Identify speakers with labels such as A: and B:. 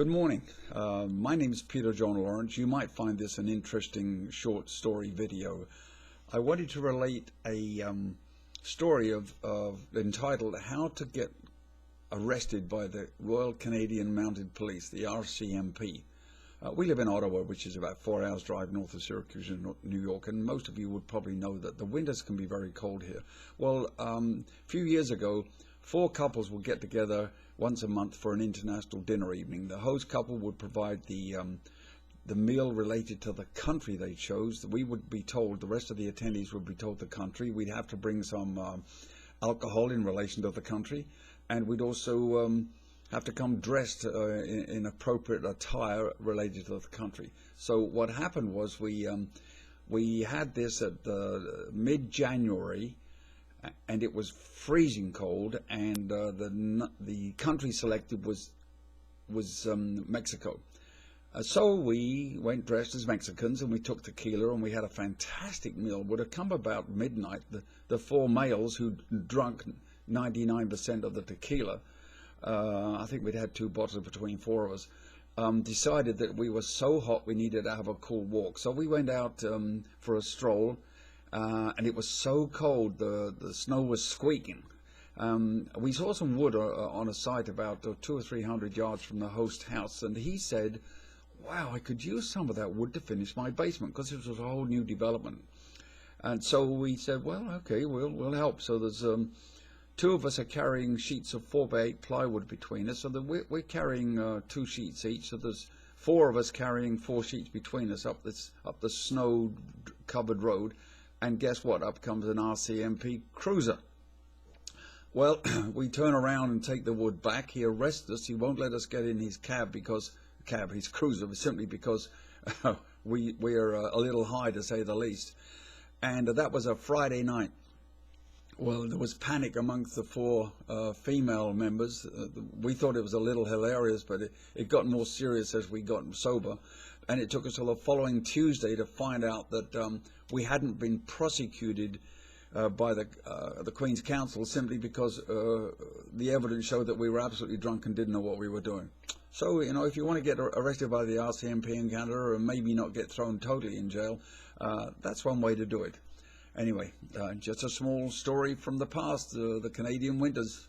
A: Good morning. My name is Peter John Lawrence. You might find this an interesting short story video. I wanted to relate a story entitled How to Get Arrested by the Royal Canadian Mounted Police, the RCMP. We live in Ottawa, which is about 4 hours drive north of Syracuse in New York, and most of you would probably know that the winters can be very cold here. Well, a few years ago, 4 couples would get together once a month for an international dinner evening. The host couple would provide the meal related to the country they chose. We would be told, the rest of the attendees would be told the country. We'd have to bring some alcohol in relation to the country, and we'd also have to come dressed in appropriate attire related to the country. So what happened was we had this at mid-January, and it was freezing cold, and the country selected was Mexico. So we went dressed as Mexicans, and we took tequila, and we had a fantastic meal. It would have come about midnight. The 4 males who drunk 99% of the tequila, I think we'd had 2 bottles between 4 of us, decided that we were so hot we needed to have a cool walk. So we went out for a stroll, and it was so cold, the snow was squeaking. We saw some wood on a site about 200 or 300 yards from the host house, and he said, wow, I could use some of that wood to finish my basement, because this was a whole new development. And so we said, well, okay, we'll help. So there's 2 of us are carrying sheets of 4x8 plywood between us, so that we're carrying 2 sheets each. So there's 4 of us carrying 4 sheets between us up the snow-covered road. And guess what? Up comes an RCMP cruiser. Well, we turn around and take the wood back. He arrests us. He won't let us get in his his cruiser, simply because we are a little high, to say the least. And that was a Friday night. Well, there was panic amongst the 4 female members. We thought it was a little hilarious, but it got more serious as we got sober. And it took us till the following Tuesday to find out that we hadn't been prosecuted by the Queen's Counsel, simply because the evidence showed that we were absolutely drunk and didn't know what we were doing. So, you know, if you want to get arrested by the RCMP in Canada, and maybe not get thrown totally in jail, that's one way to do it. Anyway, just a small story from the past, the Canadian winters.